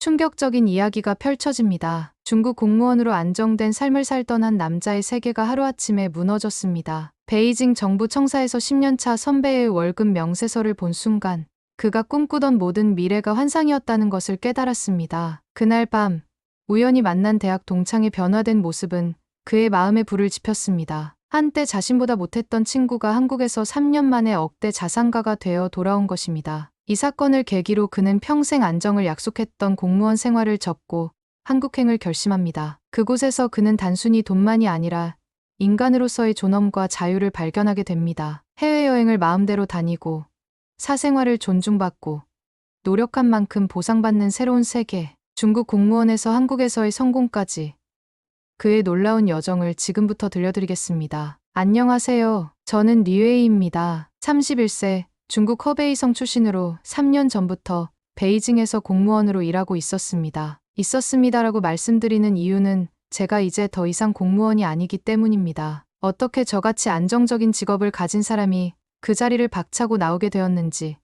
충격적인 이야기가 펼쳐집니다. 중국 공무원으로 안정된 삶을 살던 한 남자의 세계가 하루아침에 무너졌습니다. 베이징 정부 청사에서 10년차 선배의 월급 명세서를 본 순간 그가 꿈꾸던 모든 미래가 환상이었다는 것을 깨달았습니다. 그날 밤 우연히 만난 대학 동창의 변화된 모습은 그의 마음에 불을 지폈습니다. 한때 자신보다 못했던 친구가 한국에서 3년 만에 억대 자산가가 되어 돌아온 것입니다. 이 사건을 계기로 그는 평생 안정을 약속했던 공무원 생활을 접고 한국행을 결심합니다. 그곳에서 그는 단순히 돈만이 아니라 인간으로서의 존엄과 자유를 발견하게 됩니다. 해외여행을 마음대로 다니고 사생활을 존중받고 노력한 만큼 보상받는 새로운 세계. 중국 공무원에서 한국에서의 성공까지 그의 놀라운 여정을 지금부터 들려드리겠습니다. 안녕하세요. 저는 리웨이입니다. 31세 중국 허베이성 출신으로 3년 전부터 베이징에서 공무원으로 일하고 있었습니다라고 말씀드리는 이유는 제가 이제 더 이상 공무원이 아니기 때문입니다. 어떻게 저같이 안정적인 직업을 가진 사람이 그 자리를 박차고 나오게 되었는지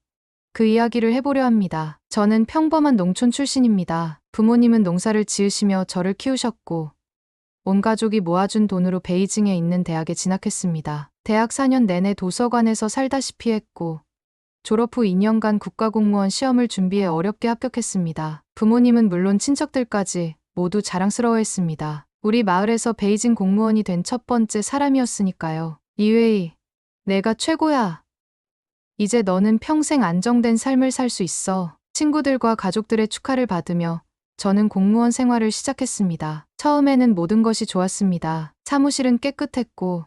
그 이야기를 해보려 합니다. 저는 평범한 농촌 출신입니다. 부모님은 농사를 지으시며 저를 키우셨고 온 가족이 모아준 돈으로 베이징에 있는 대학에 진학했습니다. 대학 4년 내내 도서관에서 살다시피 했고 졸업 후 2년간 국가공무원 시험을 준비해 어렵게 합격했습니다. 부모님은 물론 친척들까지 모두 자랑스러워했습니다. 우리 마을에서 베이징 공무원이 된 첫 번째 사람이었으니까요. 리웨이, 내가 최고야. 이제 너는 평생 안정된 삶을 살 수 있어. 친구들과 가족들의 축하를 받으며 저는 공무원 생활을 시작했습니다. 처음에는 모든 것이 좋았습니다. 사무실은 깨끗했고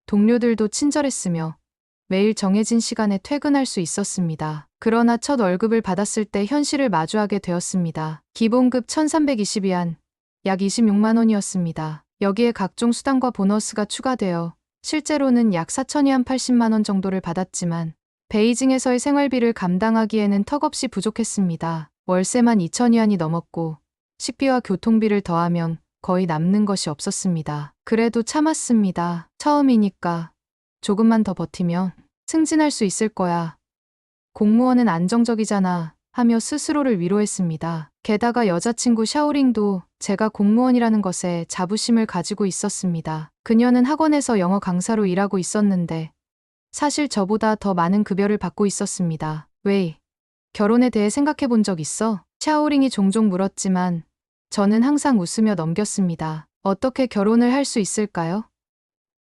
동료들도 친절했으며 매일 정해진 시간에 퇴근할 수 있었습니다. 그러나 첫 월급을 받았을 때 현실을 마주하게 되었습니다. 기본급 1320위안, 약 26만 원이었습니다. 여기에 각종 수당과 보너스가 추가되어 실제로는 약 4,000위안 80만 원 정도를 받았지만 베이징에서의 생활비를 감당하기에는 턱없이 부족했습니다. 월세만 2,000위안이 넘었고 식비와 교통비를 더하면 거의 남는 것이 없었습니다. 그래도 참았습니다. 처음이니까 조금만 더 버티면 승진할 수 있을 거야. 공무원은 안정적이잖아 하며 스스로를 위로했습니다. 게다가 여자친구 샤오링도 제가 공무원이라는 것에 자부심을 가지고 있었습니다. 그녀는 학원에서 영어 강사로 일하고 있었는데 사실 저보다 더 많은 급여를 받고 있었습니다. 왜? 결혼에 대해 생각해 본 적 있어? 샤오링이 종종 물었지만 저는 항상 웃으며 넘겼습니다. 어떻게 결혼을 할 수 있을까요?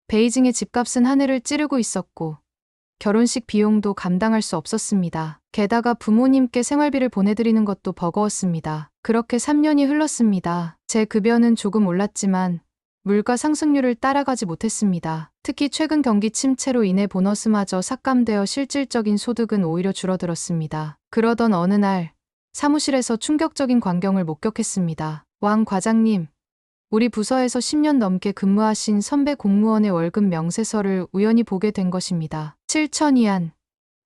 베이징의 집값은 하늘을 찌르고 있었고 결혼식 비용도 감당할 수 없었습니다. 게다가 부모님께 생활비를 보내드리는 것도 버거웠습니다. 그렇게 3년이 흘렀습니다. 제 급여는 조금 올랐지만 물가 상승률을 따라가지 못했습니다. 특히 최근 경기 침체로 인해 보너스마저 삭감되어 실질적인 소득은 오히려 줄어들었습니다. 그러던 어느 날 사무실에서 충격적인 광경을 목격했습니다. 왕 과장님, 우리 부서에서 10년 넘게 근무하신 선배 공무원의 월급 명세서를 우연히 보게 된 것입니다. 7,000위안,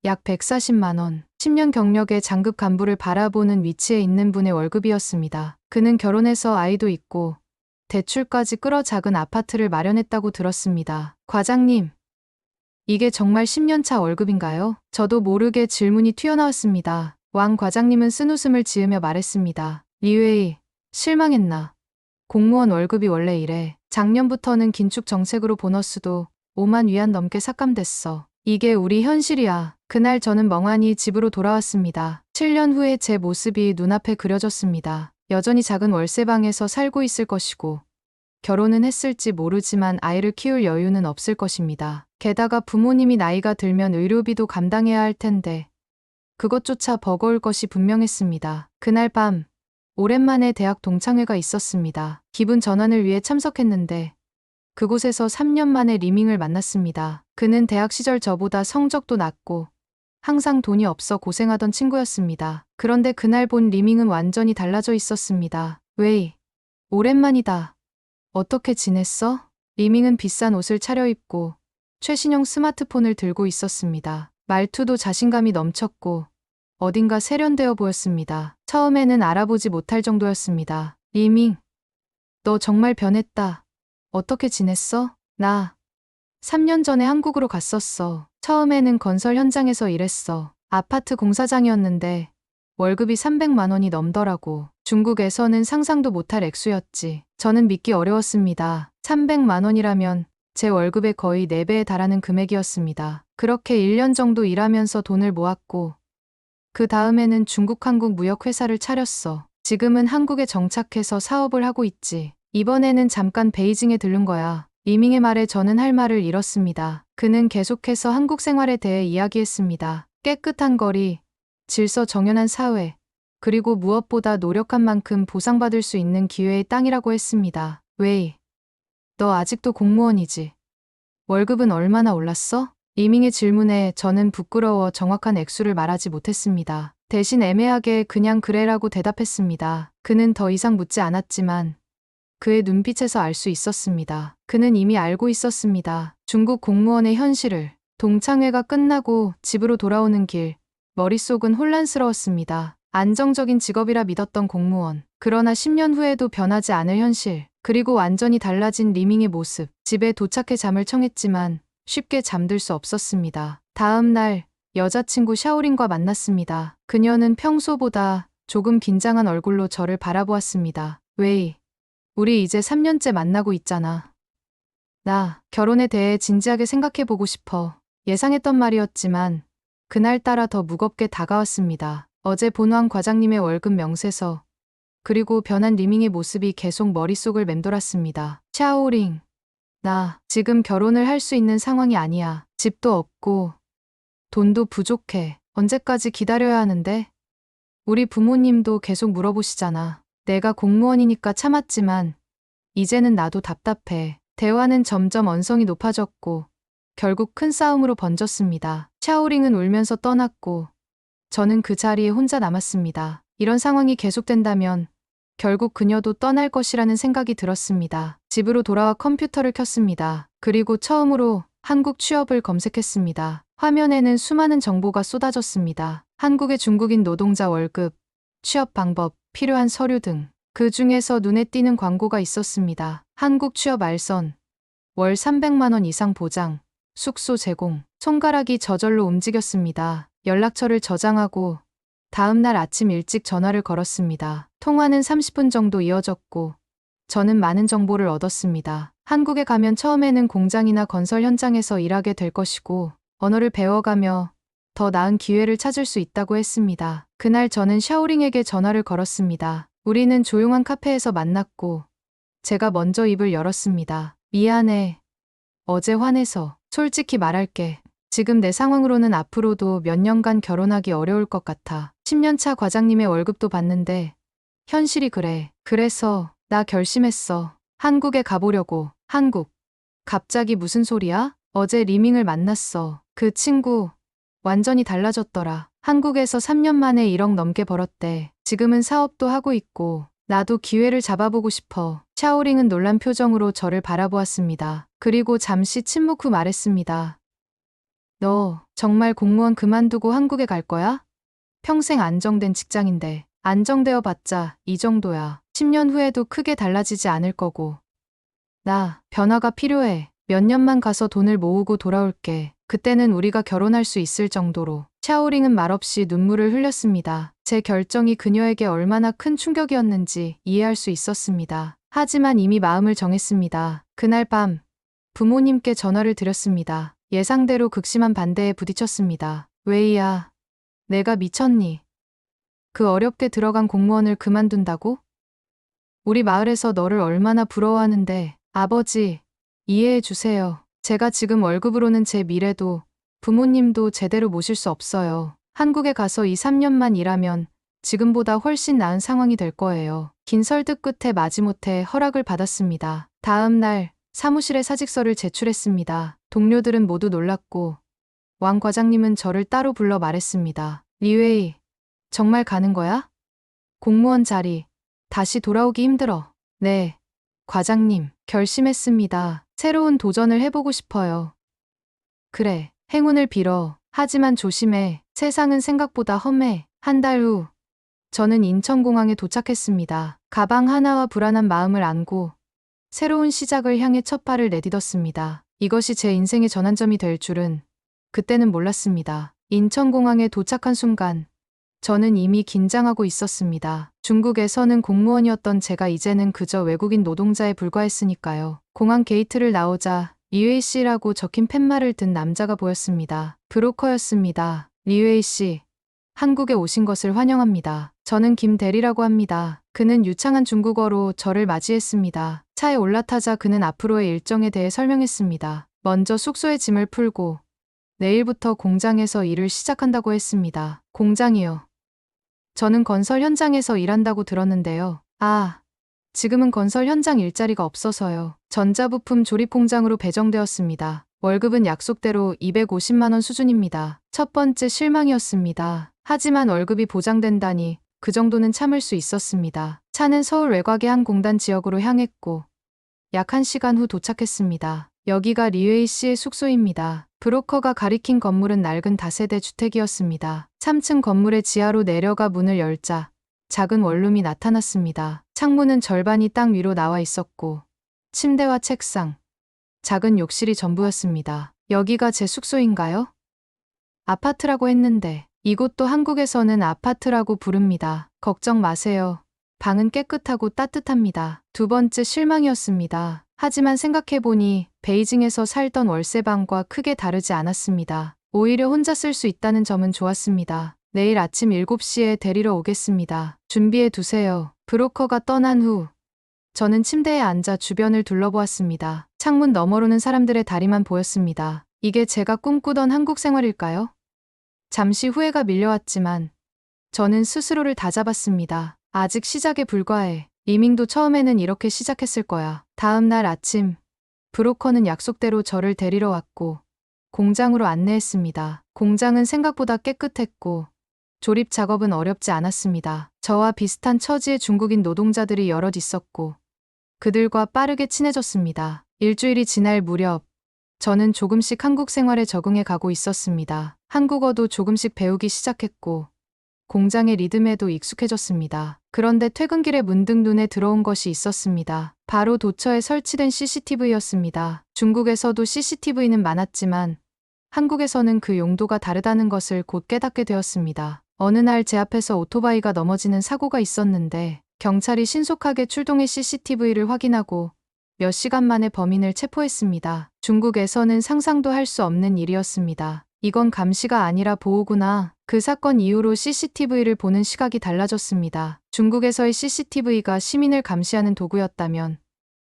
약 140만 원. 10년 경력의 장급 간부를 바라보는 위치에 있는 분의 월급이었습니다. 그는 결혼해서 아이도 있고 대출까지 끌어 작은 아파트를 마련했다고 들었습니다. 과장님, 이게 정말 10년차 월급인가요? 저도 모르게 질문이 튀어나왔습니다. 왕 과장님은 쓴웃음을 지으며 말했습니다. 리웨이, 실망했나? 공무원 월급이 원래 이래. 작년부터는 긴축 정책으로 보너스도 5만 위안 넘게 삭감됐어. 이게 우리 현실이야. 그날 저는 멍하니 집으로 돌아왔습니다. 7년 후에 제 모습이 눈앞에 그려졌습니다. 여전히 작은 월세방에서 살고 있을 것이고 결혼은 했을지 모르지만 아이를 키울 여유는 없을 것입니다. 게다가 부모님이 나이가 들면 의료비도 감당해야 할 텐데 그것조차 버거울 것이 분명했습니다. 그날 밤 오랜만에 대학 동창회가 있었습니다. 기분 전환을 위해 참석했는데 그곳에서 3년 만에 리밍을 만났습니다. 그는 대학 시절 저보다 성적도 낮고 항상 돈이 없어 고생하던 친구였습니다. 그런데 그날 본 리밍은 완전히 달라져 있었습니다. 웨이, 오랜만이다. 어떻게 지냈어? 리밍은 비싼 옷을 차려입고 최신형 스마트폰을 들고 있었습니다. 말투도 자신감이 넘쳤고 어딘가 세련되어 보였습니다. 처음에는 알아보지 못할 정도였습니다. 리밍, 너 정말 변했다. 어떻게 지냈어? 나 3년 전에 한국으로 갔었어. 처음에는 건설 현장에서 일했어. 아파트 공사장이었는데 월급이 300만 원이 넘더라고. 중국에서는 상상도 못할 액수였지. 저는 믿기 어려웠습니다. 300만 원이라면 제 월급의 거의 4배에 달하는 금액이었습니다. 그렇게 1년 정도 일하면서 돈을 모았고 그 다음에는 중국 한국 무역회사를 차렸어. 지금은 한국에 정착해서 사업을 하고 있지. 이번에는 잠깐 베이징에 들른 거야. 리밍의 말에 저는 할 말을 잃었습니다. 그는 계속해서 한국 생활에 대해 이야기했습니다. 깨끗한 거리, 질서 정연한 사회, 그리고 무엇보다 노력한 만큼 보상받을 수 있는 기회의 땅이라고 했습니다. 웨이, 너 아직도 공무원이지? 월급은 얼마나 올랐어? 리밍의 질문에 저는 부끄러워 정확한 액수를 말하지 못했습니다. 대신 애매하게 그냥 그래라고 대답했습니다. 그는 더 이상 묻지 않았지만 그의 눈빛에서 알 수 있었습니다. 그는 이미 알고 있었습니다. 중국 공무원의 현실을. 동창회가 끝나고 집으로 돌아오는 길, 머릿속은 혼란스러웠습니다. 안정적인 직업이라 믿었던 공무원. 그러나 10년 후에도 변하지 않을 현실. 그리고 완전히 달라진 리밍의 모습. 집에 도착해 잠을 청했지만 쉽게 잠들 수 없었습니다. 다음 날 여자친구 샤오린과 만났습니다. 그녀는 평소보다 조금 긴장한 얼굴로 저를 바라보았습니다. 웨이, 우리 이제 3년째 만나고 있잖아. 나 결혼에 대해 진지하게 생각해보고 싶어. 예상했던 말이었지만 그날따라 더 무겁게 다가왔습니다. 어제 본 왕 과장님의 월급 명세서, 그리고 변한 리밍의 모습이 계속 머릿속을 맴돌았습니다. 샤오링, 나 지금 결혼을 할 수 있는 상황이 아니야. 집도 없고 돈도 부족해. 언제까지 기다려야 하는데? 우리 부모님도 계속 물어보시잖아. 내가 공무원이니까 참았지만 이제는 나도 답답해. 대화는 점점 언성이 높아졌고 결국 큰 싸움으로 번졌습니다. 샤오링은 울면서 떠났고 저는 그 자리에 혼자 남았습니다. 이런 상황이 계속된다면 결국 그녀도 떠날 것이라는 생각이 들었습니다. 집으로 돌아와 컴퓨터를 켰습니다. 그리고 처음으로 한국 취업을 검색했습니다. 화면에는 수많은 정보가 쏟아졌습니다. 한국의 중국인 노동자 월급, 취업 방법, 필요한 서류 등. 그 중에서 눈에 띄는 광고가 있었습니다. 한국 취업 알선, 월 300만 원 이상 보장, 숙소 제공. 손가락이 저절로 움직였습니다. 연락처를 저장하고 다음 날 아침 일찍 전화를 걸었습니다. 통화는 30분 정도 이어졌고 저는 많은 정보를 얻었습니다. 한국에 가면 처음에는 공장이나 건설 현장에서 일하게 될 것이고 언어를 배워가며 더 나은 기회를 찾을 수 있다고 했습니다. 그날 저는 샤오링에게 전화를 걸었습니다. 우리는 조용한 카페에서 만났고 제가 먼저 입을 열었습니다. 미안해. 어제 화내서. 솔직히 말할게. 지금 내 상황으로는 앞으로도 몇 년간 결혼하기 어려울 것 같아. 10년차 과장님의 월급도 받는데 현실이 그래. 그래서 나 결심했어. 한국에 가보려고. 한국. 갑자기 무슨 소리야? 어제 리밍을 만났어. 그 친구 완전히 달라졌더라. 한국에서 3년 만에 1억 넘게 벌었대. 지금은 사업도 하고 있고 나도 기회를 잡아보고 싶어. 샤오링은 놀란 표정으로 저를 바라보았습니다. 그리고 잠시 침묵 후 말했습니다. 너 정말 공무원 그만두고 한국에 갈 거야? 평생 안정된 직장인데. 안정되어 봤자 이 정도야. 10년 후에도 크게 달라지지 않을 거고. 나 변화가 필요해. 몇 년만 가서 돈을 모으고 돌아올게. 그때는 우리가 결혼할 수 있을 정도로. 샤오링은 말없이 눈물을 흘렸습니다. 제 결정이 그녀에게 얼마나 큰 충격이었는지 이해할 수 있었습니다. 하지만 이미 마음을 정했습니다. 그날 밤 부모님께 전화를 드렸습니다. 예상대로 극심한 반대에 부딪혔습니다. 웨이야, 내가 미쳤니? 그 어렵게 들어간 공무원을 그만둔다고? 우리 마을에서 너를 얼마나 부러워하는데. 아버지, 이해해 주세요. 제가 지금 월급으로는 제 미래도 부모님도 제대로 모실 수 없어요. 한국에 가서 2, 3년만 일하면 지금보다 훨씬 나은 상황이 될 거예요. 긴 설득 끝에 마지못해 허락을 받았습니다. 다음 날 사무실에 사직서를 제출했습니다. 동료들은 모두 놀랐고 왕 과장님은 저를 따로 불러 말했습니다. 리웨이, 정말 가는 거야? 공무원 자리 다시 돌아오기 힘들어. 네, 과장님, 결심했습니다. 새로운 도전을 해보고 싶어요. 그래, 행운을 빌어. 하지만 조심해. 세상은 생각보다 험해. 한 달 후, 저는 인천공항에 도착했습니다. 가방 하나와 불안한 마음을 안고 새로운 시작을 향해 첫 발을 내딛었습니다. 이것이 제 인생의 전환점이 될 줄은 그때는 몰랐습니다. 인천공항에 도착한 순간 저는 이미 긴장하고 있었습니다. 중국에서는 공무원이었던 제가 이제는 그저 외국인 노동자에 불과했으니까요. 공항 게이트를 나오자 리웨이 씨라고 적힌 팻말을 든 남자가 보였습니다. 브로커였습니다. 리웨이 씨, 한국에 오신 것을 환영합니다. 저는 김 대리라고 합니다. 그는 유창한 중국어로 저를 맞이했습니다. 차에 올라타자 그는 앞으로의 일정에 대해 설명했습니다. 먼저 숙소에 짐을 풀고 내일부터 공장에서 일을 시작한다고 했습니다. 공장이요. 저는 건설 현장에서 일한다고 들었는데요. 아, 지금은 건설 현장 일자리가 없어서요. 전자부품 조립 공장으로 배정되었습니다. 월급은 약속대로 250만 원 수준입니다. 첫 번째 실망이었습니다. 하지만 월급이 보장된다니 그 정도는 참을 수 있었습니다. 차는 서울 외곽의 한 공단 지역으로 향했고 약 1시간 후 도착했습니다. 여기가 리웨이 씨의 숙소입니다. 브로커가 가리킨 건물은 낡은 다세대 주택이었습니다. 3층 건물의 지하로 내려가 문을 열자 작은 원룸이 나타났습니다. 창문은 절반이 땅 위로 나와 있었고 침대와 책상, 작은 욕실이 전부였습니다. 여기가 제 숙소인가요? 아파트라고 했는데 이곳도 한국에서는 아파트라고 부릅니다. 걱정 마세요. 방은 깨끗하고 따뜻합니다. 두 번째 실망이었습니다. 하지만 생각해보니 베이징에서 살던 월세방과 크게 다르지 않았습니다. 오히려 혼자 쓸 수 있다는 점은 좋았습니다. 내일 아침 7시에 데리러 오겠습니다. 준비해 두세요. 브로커가 떠난 후 저는 침대에 앉아 주변을 둘러보았습니다. 창문 너머로는 사람들의 다리만 보였습니다. 이게 제가 꿈꾸던 한국 생활일까요? 잠시 후회가 밀려왔지만 저는 스스로를 다잡았습니다. 아직 시작에 불과해. 리밍도 처음에는 이렇게 시작했을 거야. 다음 날 아침 브로커는 약속대로 저를 데리러 왔고 공장으로 안내했습니다. 공장은 생각보다 깨끗했고 조립 작업은 어렵지 않았습니다. 저와 비슷한 처지의 중국인 노동자들이 여럿 있었고 그들과 빠르게 친해졌습니다. 일주일이 지날 무렵 저는 조금씩 한국 생활에 적응해 가고 있었습니다. 한국어도 조금씩 배우기 시작했고 공장의 리듬에도 익숙해졌습니다. 그런데 퇴근길에 문득 눈에 들어온 것이 있었습니다. 바로 도처에 설치된 CCTV였습니다. 중국에서도 CCTV는 많았지만 한국에서는 그 용도가 다르다는 것을 곧 깨닫게 되었습니다. 어느 날 제 앞에서 오토바이가 넘어지는 사고가 있었는데 경찰이 신속하게 출동해 CCTV를 확인하고 몇 시간 만에 범인을 체포했습니다. 중국에서는 상상도 할 수 없는 일이었습니다. 이건 감시가 아니라 보호구나. 그 사건 이후로 CCTV를 보는 시각이 달라졌습니다. 중국에서의 CCTV가 시민을 감시하는 도구였다면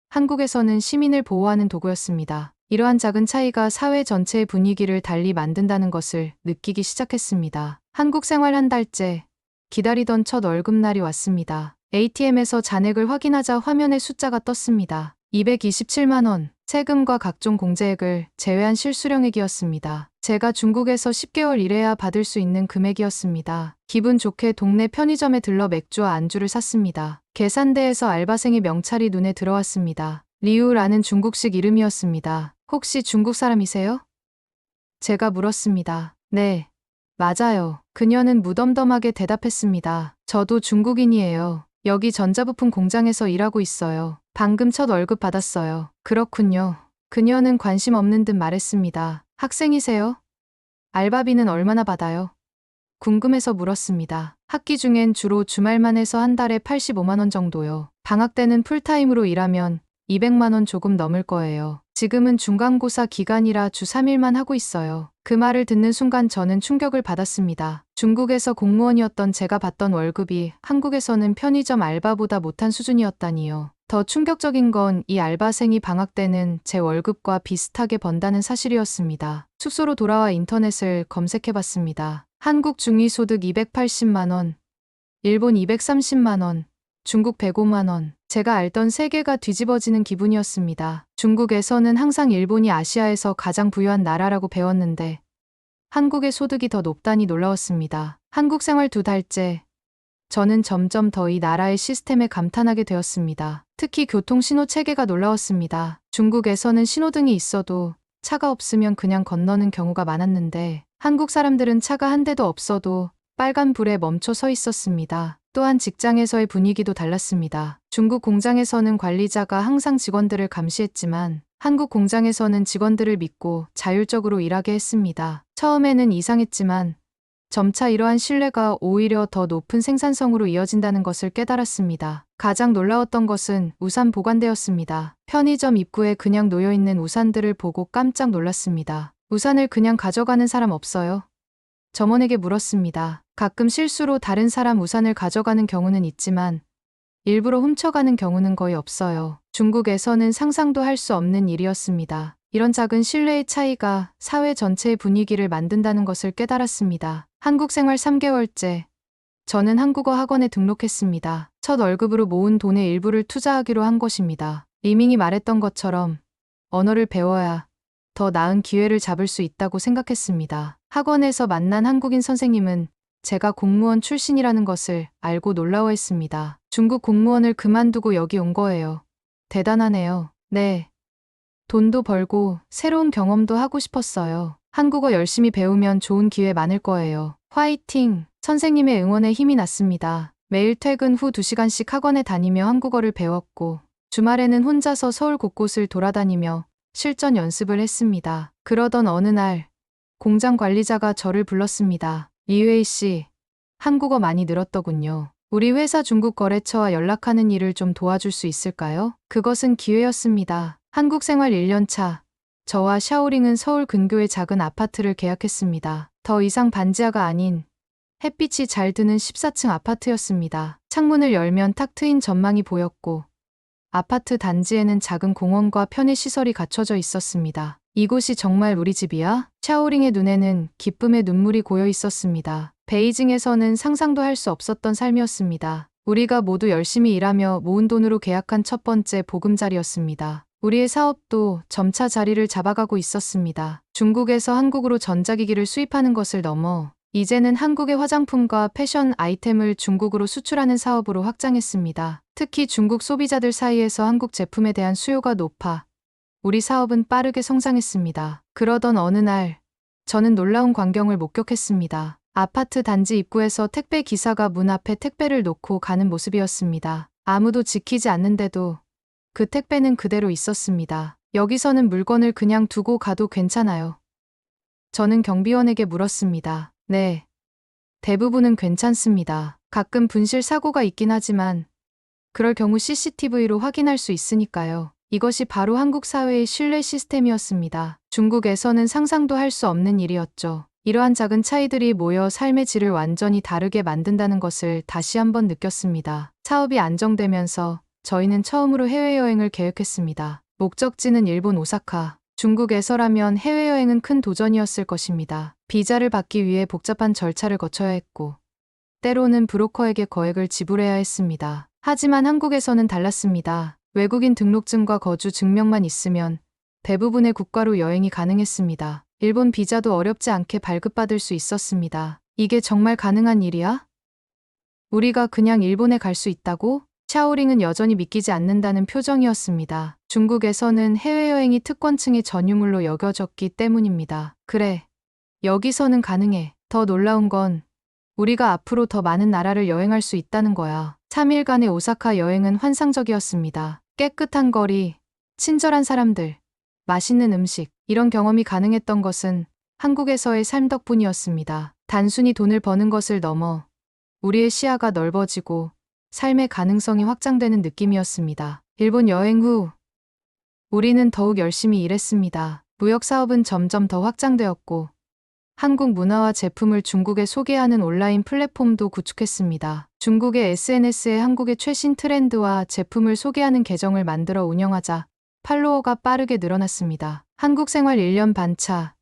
한국에서는 시민을 보호하는 도구였습니다. 이러한 작은 차이가 사회 전체의 분위기를 달리 만든다는 것을 느끼기 시작했습니다. 한국 생활 한 달째 기다리던 첫 월급날이 왔습니다. ATM에서 잔액을 확인하자 화면에 숫자가 떴습니다. 227만 원, 세금과 각종 공제액을 제외한 실수령액이었습니다. 제가 중국에서 10개월 일해야 받을 수 있는 금액이었습니다. 기분 좋게 동네 편의점에 들러 맥주와 안주를 샀습니다. 계산대에서 알바생의 명찰이 눈에 들어왔습니다. 리우라는 중국식 이름이었습니다. 혹시 중국 사람이세요? 제가 물었습니다. 네, 맞아요. 그녀는 무덤덤하게 대답했습니다. 저도 중국인이에요. 여기 전자부품 공장에서 일하고 있어요. 방금 첫 월급 받았어요. 그렇군요. 그녀는 관심 없는 듯 말했습니다. 학생이세요? 알바비는 얼마나 받아요? 궁금해서 물었습니다. 학기 중엔 주로 주말만 해서 한 달에 85만 원 정도요. 방학 때는 풀타임으로 일하면 200만 원 조금 넘을 거예요. 지금은 중간고사 기간이라 주 3일만 하고 있어요. 그 말을 듣는 순간 저는 충격을 받았습니다. 중국에서 공무원이었던 제가 받던 월급이 한국에서는 편의점 알바보다 못한 수준이었다니요. 더 충격적인 건 이 알바생이 방학 때는 제 월급과 비슷하게 번다는 사실이었습니다. 숙소로 돌아와 인터넷을 검색해봤습니다. 한국 중위소득 280만 원, 일본 230만 원, 중국 105만 원. 제가 알던 세계가 뒤집어지는 기분이었습니다. 중국에서는 항상 일본이 아시아에서 가장 부유한 나라라고 배웠는데 한국의 소득이 더 높다니 놀라웠습니다. 한국 생활 2달째 저는 점점 더 이 나라의 시스템에 감탄하게 되었습니다. 특히 교통 신호 체계가 놀라웠습니다. 중국에서는 신호등이 있어도 차가 없으면 그냥 건너는 경우가 많았는데 한국 사람들은 차가 한 대도 없어도 빨간 불에 멈춰 서 있었습니다. 또한 직장에서의 분위기도 달랐습니다. 중국 공장에서는 관리자가 항상 직원들을 감시했지만 한국 공장에서는 직원들을 믿고 자율적으로 일하게 했습니다. 처음에는 이상했지만 점차 이러한 신뢰가 오히려 더 높은 생산성으로 이어진다는 것을 깨달았습니다. 가장 놀라웠던 것은 우산 보관대였습니다. 편의점 입구에 그냥 놓여있는 우산들을 보고 깜짝 놀랐습니다. 우산을 그냥 가져가는 사람 없어요? 점원에게 물었습니다. 가끔 실수로 다른 사람 우산을 가져가는 경우는 있지만 일부러 훔쳐가는 경우는 거의 없어요. 중국에서는 상상도 할 수 없는 일이었습니다. 이런 작은 신뢰의 차이가 사회 전체의 분위기를 만든다는 것을 깨달았습니다. 한국 생활 3개월째. 저는 한국어 학원에 등록했습니다. 첫 월급으로 모은 돈의 일부를 투자하기로 한 것입니다. 리밍이 말했던 것처럼 언어를 배워야 더 나은 기회를 잡을 수 있다고 생각했습니다. 학원에서 만난 한국인 선생님은 제가 공무원 출신이라는 것을 알고 놀라워했습니다. 중국 공무원을 그만두고 여기 온 거예요. 대단하네요. 네. 돈도 벌고 새로운 경험도 하고 싶었어요. 한국어 열심히 배우면 좋은 기회 많을 거예요. 화이팅! 선생님의 응원에 힘이 났습니다. 매일 퇴근 후 2시간씩 학원에 다니며 한국어를 배웠고 주말에는 혼자서 서울 곳곳을 돌아다니며 실전 연습을 했습니다. 그러던 어느 날 공장 관리자가 저를 불렀습니다. 리웨이 씨, 한국어 많이 늘었더군요. 우리 회사 중국 거래처와 연락하는 일을 좀 도와줄 수 있을까요? 그것은 기회였습니다. 한국 생활 1년 차. 저와 샤오링은 서울 근교의 작은 아파트를 계약했습니다. 더 이상 반지하가 아닌 햇빛이 잘 드는 14층 아파트였습니다. 창문을 열면 탁 트인 전망이 보였고 아파트 단지에는 작은 공원과 편의시설이 갖춰져 있었습니다. 이곳이 정말 우리 집이야? 샤오링의 눈에는 기쁨의 눈물이 고여 있었습니다. 베이징에서는 상상도 할 수 없었던 삶이었습니다. 우리가 모두 열심히 일하며 모은 돈으로 계약한 첫 번째 보금자리였습니다. 우리의 사업도 점차 자리를 잡아가고 있었습니다. 중국에서 한국으로 전자기기를 수입하는 것을 넘어 이제는 한국의 화장품과 패션 아이템을 중국으로 수출하는 사업으로 확장했습니다. 특히 중국 소비자들 사이에서 한국 제품에 대한 수요가 높아 우리 사업은 빠르게 성장했습니다. 그러던 어느 날 저는 놀라운 광경을 목격했습니다. 아파트 단지 입구에서 택배 기사가 문 앞에 택배를 놓고 가는 모습이었습니다. 아무도 지키지 않는데도 그 택배는 그대로 있었습니다. 여기서는 물건을 그냥 두고 가도 괜찮아요? 저는 경비원에게 물었습니다. 네. 대부분은 괜찮습니다. 가끔 분실 사고가 있긴 하지만 그럴 경우 CCTV로 확인할 수 있으니까요. 이것이 바로 한국 사회의 신뢰 시스템이었습니다. 중국에서는 상상도 할 수 없는 일이었죠. 이러한 작은 차이들이 모여 삶의 질을 완전히 다르게 만든다는 것을 다시 한번 느꼈습니다. 사업이 안정되면서 저희는 처음으로 해외여행을 계획했습니다. 목적지는 일본 오사카. 중국에서라면 해외여행은 큰 도전이었을 것입니다. 비자를 받기 위해 복잡한 절차를 거쳐야 했고 때로는 브로커에게 거액을 지불해야 했습니다. 하지만 한국에서는 달랐습니다. 외국인 등록증과 거주 증명만 있으면 대부분의 국가로 여행이 가능했습니다. 일본 비자도 어렵지 않게 발급받을 수 있었습니다. 이게 정말 가능한 일이야? 우리가 그냥 일본에 갈 수 있다고? 샤오링은 여전히 믿기지 않는다는 표정이었습니다. 중국에서는 해외여행이 특권층의 전유물로 여겨졌기 때문입니다. 그래. 여기서는 가능해. 더 놀라운 건 우리가 앞으로 더 많은 나라를 여행할 수 있다는 거야. 3일간의 오사카 여행은 환상적이었습니다. 깨끗한 거리, 친절한 사람들, 맛있는 음식, 이런 경험이 가능했던 것은 한국에서의 삶 덕분이었습니다. 단순히 돈을 버는 것을 넘어 우리의 시야가 넓어지고 삶의 가능성이 확장되는 느낌이었습니다. 일본 여행 후 우리는 더욱 열심히 일했습니다. 무역 사업은 점점 더 확장되었고 한국 문화와 제품을 중국에 소개하는 온라인 플랫폼도 구축했습니다. 중국의 SNS에 한국의 최신 트렌드와 제품을 소개하는 계정을 만들어 운영하자 팔로워가 빠르게 늘어났습니다. 한국 생활 1년 반 차,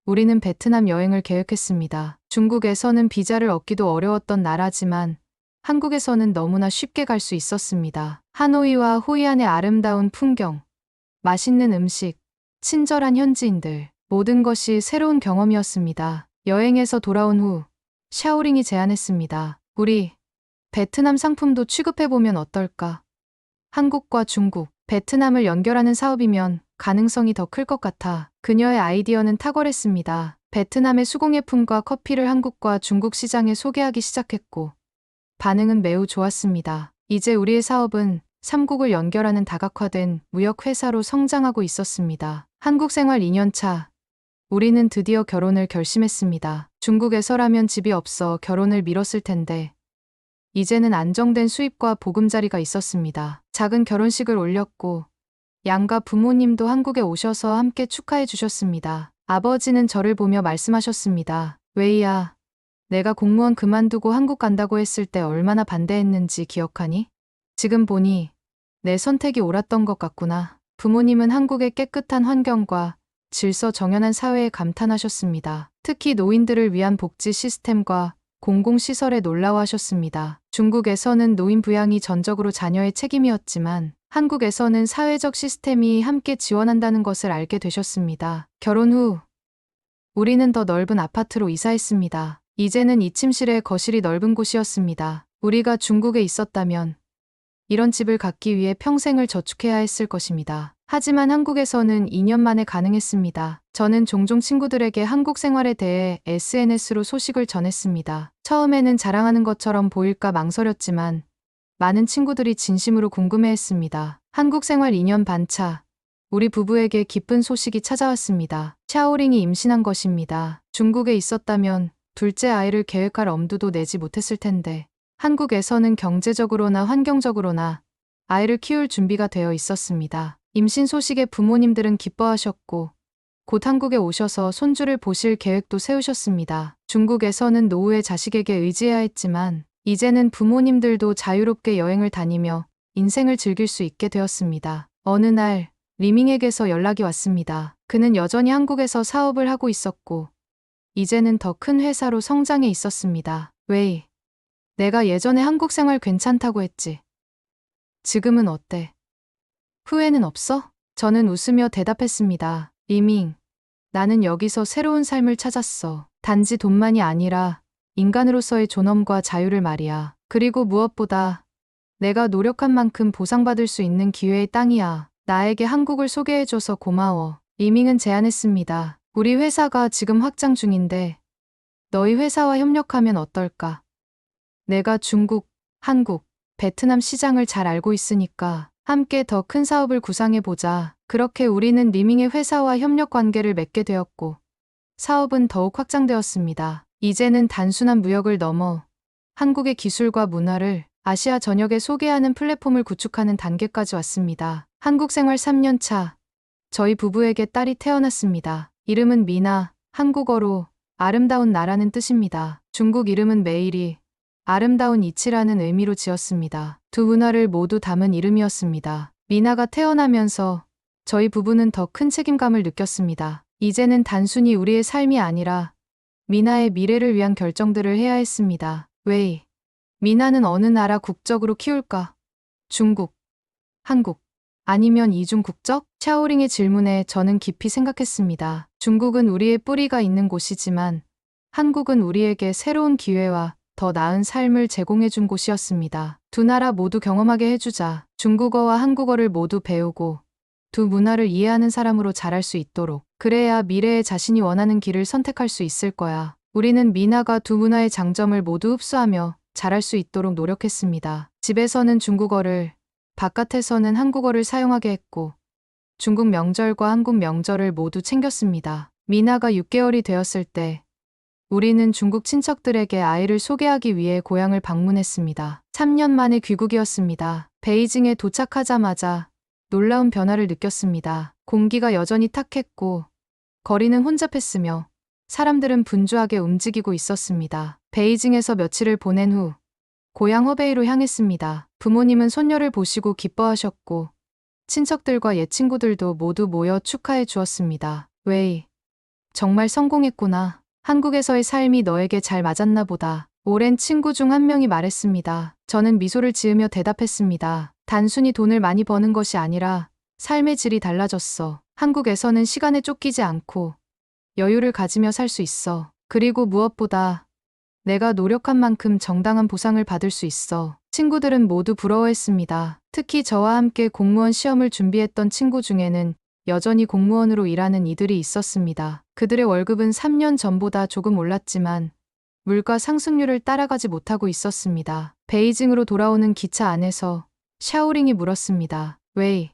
우리는 베트남 여행을 계획했습니다. 중국에서는 비자를 얻기도 어려웠던 나라지만 한국에서는 너무나 쉽게 갈 수 있었습니다. 하노이와 호이안의 아름다운 풍경, 맛있는 음식, 친절한 현지인들, 모든 것이 새로운 경험이었습니다. 여행에서 돌아온 후 샤오링이 제안했습니다. 우리 베트남 상품도 취급해보면 어떨까? 한국과 중국, 베트남을 연결하는 사업이면 가능성이 더 클 것 같아. 그녀의 아이디어는 탁월했습니다. 베트남의 수공예품과 커피를 한국과 중국 시장에 소개하기 시작했고 반응은 매우 좋았습니다. 이제 우리의 사업은 3국을 연결하는 다각화된 무역회사로 성장하고 있었습니다. 한국 생활 2년 차, 우리는 드디어 결혼을 결심했습니다. 중국에서라면 집이 없어 결혼을 미뤘을 텐데 이제는 안정된 수입과 보금자리가 있었습니다. 작은 결혼식을 올렸고 양가 부모님도 한국에 오셔서 함께 축하해 주셨습니다. 아버지는 저를 보며 말씀하셨습니다. 웨이야, 내가 공무원 그만두고 한국 간다고 했을 때 얼마나 반대했는지 기억하니? 지금 보니 내 선택이 옳았던 것 같구나. 부모님은 한국의 깨끗한 환경과 질서 정연한 사회에 감탄하셨습니다. 특히 노인들을 위한 복지 시스템과 공공시설에 놀라워하셨습니다. 중국에서는 노인 부양이 전적으로 자녀의 책임이었지만 한국에서는 사회적 시스템이 함께 지원한다는 것을 알게 되셨습니다. 결혼 후 우리는 더 넓은 아파트로 이사했습니다. 이제는 2침실에 거실이 넓은 곳이었습니다. 우리가 중국에 있었다면 이런 집을 갖기 위해 평생을 저축해야 했을 것입니다. 하지만 한국에서는 2년 만에 가능했습니다. 저는 종종 친구들에게 한국 생활에 대해 SNS로 소식을 전했습니다. 처음에는 자랑하는 것처럼 보일까 망설였지만 많은 친구들이 진심으로 궁금해했습니다. 한국 생활 2년 반 차, 우리 부부에게 기쁜 소식이 찾아왔습니다. 샤오링이 임신한 것입니다. 중국에 있었다면 둘째 아이를 계획할 엄두도 내지 못했을 텐데 한국에서는 경제적으로나 환경적으로나 아이를 키울 준비가 되어 있었습니다. 임신 소식에 부모님들은 기뻐하셨고 곧 한국에 오셔서 손주를 보실 계획도 세우셨습니다. 중국에서는 노후에 자식에게 의지해야 했지만 이제는 부모님들도 자유롭게 여행을 다니며 인생을 즐길 수 있게 되었습니다. 어느 날 리밍에게서 연락이 왔습니다. 그는 여전히 한국에서 사업을 하고 있었고 이제는 더 큰 회사로 성장해 있었습니다. 웨이, 내가 예전에 한국 생활 괜찮다고 했지. 지금은 어때? 후회는 없어? 저는 웃으며 대답했습니다. 리밍, 나는 여기서 새로운 삶을 찾았어. 단지 돈만이 아니라 인간으로서의 존엄과 자유를 말이야. 그리고 무엇보다 내가 노력한 만큼 보상받을 수 있는 기회의 땅이야. 나에게 한국을 소개해줘서 고마워. 리밍은 제안했습니다. 우리 회사가 지금 확장 중인데 너희 회사와 협력하면 어떨까? 내가 중국, 한국, 베트남 시장을 잘 알고 있으니까 함께 더 큰 사업을 구상해보자. 그렇게 우리는 리밍의 회사와 협력 관계를 맺게 되었고 사업은 더욱 확장되었습니다. 이제는 단순한 무역을 넘어 한국의 기술과 문화를 아시아 전역에 소개하는 플랫폼을 구축하는 단계까지 왔습니다. 한국 생활 3년 차, 저희 부부에게 딸이 태어났습니다. 이름은 미나, 한국어로 아름다운 나라는 뜻입니다. 중국 이름은 메일이 아름다운 이치라는 의미로 지었습니다. 두 문화를 모두 담은 이름이었습니다. 미나가 태어나면서 저희 부부는 더 큰 책임감을 느꼈습니다. 이제는 단순히 우리의 삶이 아니라 미나의 미래를 위한 결정들을 해야 했습니다. 웨이, 미나는 어느 나라 국적으로 키울까? 중국, 한국, 아니면 이중 국적? 샤오링의 질문에 저는 깊이 생각했습니다. 중국은 우리의 뿌리가 있는 곳이지만 한국은 우리에게 새로운 기회와 더 나은 삶을 제공해준 곳이었습니다. 두 나라 모두 경험하게 해주자. 중국어와 한국어를 모두 배우고 두 문화를 이해하는 사람으로 자랄 수 있도록. 그래야 미래에 자신이 원하는 길을 선택할 수 있을 거야. 우리는 미나가 두 문화의 장점을 모두 흡수하며 자랄 수 있도록 노력했습니다. 집에서는 중국어를, 바깥에서는 한국어를 사용하게 했고 중국 명절과 한국 명절을 모두 챙겼습니다. 미나가 6개월이 되었을 때 우리는 중국 친척들에게 아이를 소개하기 위해 고향을 방문했습니다. 3년 만에 귀국이었습니다. 베이징에 도착하자마자 놀라운 변화를 느꼈습니다. 공기가 여전히 탁했고 거리는 혼잡했으며 사람들은 분주하게 움직이고 있었습니다. 베이징에서 며칠을 보낸 후 고향 허베이로 향했습니다. 부모님은 손녀를 보시고 기뻐하셨고 친척들과 옛 친구들도 모두 모여 축하해 주었습니다. 웨이, 정말 성공했구나. 한국에서의 삶이 너에게 잘 맞았나 보다. 오랜 친구 중 한 명이 말했습니다. 저는 미소를 지으며 대답했습니다. 단순히 돈을 많이 버는 것이 아니라 삶의 질이 달라졌어. 한국에서는 시간에 쫓기지 않고 여유를 가지며 살 수 있어. 그리고 무엇보다 내가 노력한 만큼 정당한 보상을 받을 수 있어. 친구들은 모두 부러워했습니다. 특히 저와 함께 공무원 시험을 준비했던 친구 중에는 여전히 공무원으로 일하는 이들이 있었습니다. 그들의 월급은 3년 전보다 조금 올랐지만 물가 상승률을 따라가지 못하고 있었습니다. 베이징으로 돌아오는 기차 안에서 샤오링이 물었습니다. 웨이,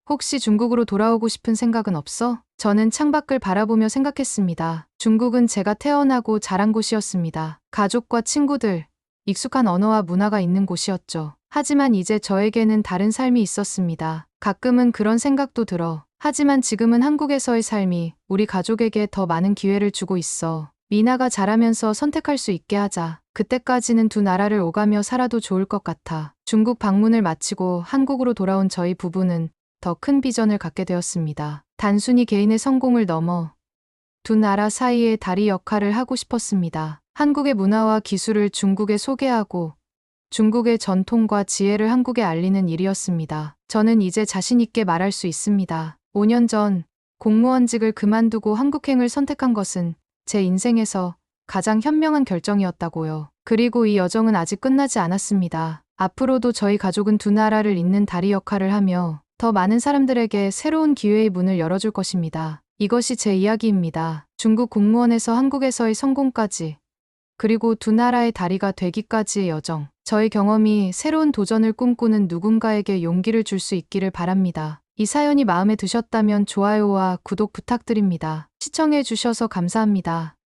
혹시 중국으로 돌아오고 싶은 생각은 없어? 저는 창밖을 바라보며 생각했습니다. 중국은 제가 태어나고 자란 곳이었습니다. 가족과 친구들, 익숙한 언어와 문화가 있는 곳이었죠. 하지만 이제 저에게는 다른 삶이 있었습니다. 가끔은 그런 생각도 들어. 하지만 지금은 한국에서의 삶이 우리 가족에게 더 많은 기회를 주고 있어. 미나가 자라면서 선택할 수 있게 하자. 그때까지는 두 나라를 오가며 살아도 좋을 것 같아. 중국 방문을 마치고 한국으로 돌아온 저희 부부는 더 큰 비전을 갖게 되었습니다. 단순히 개인의 성공을 넘어 두 나라 사이의 다리 역할을 하고 싶었습니다. 한국의 문화와 기술을 중국에 소개하고 중국의 전통과 지혜를 한국에 알리는 일이었습니다. 저는 이제 자신 있게 말할 수 있습니다. 5년 전 공무원직을 그만두고 한국행을 선택한 것은 제 인생에서 가장 현명한 결정이었다고요. 그리고 이 여정은 아직 끝나지 않았습니다. 앞으로도 저희 가족은 두 나라를 잇는 다리 역할을 하며 더 많은 사람들에게 새로운 기회의 문을 열어줄 것입니다. 이것이 제 이야기입니다. 중국 공무원에서 한국에서의 성공까지, 그리고 두 나라의 다리가 되기까지의 여정. 저의 경험이 새로운 도전을 꿈꾸는 누군가에게 용기를 줄 수 있기를 바랍니다. 이 사연이 마음에 드셨다면 좋아요와 구독 부탁드립니다. 시청해 주셔서 감사합니다.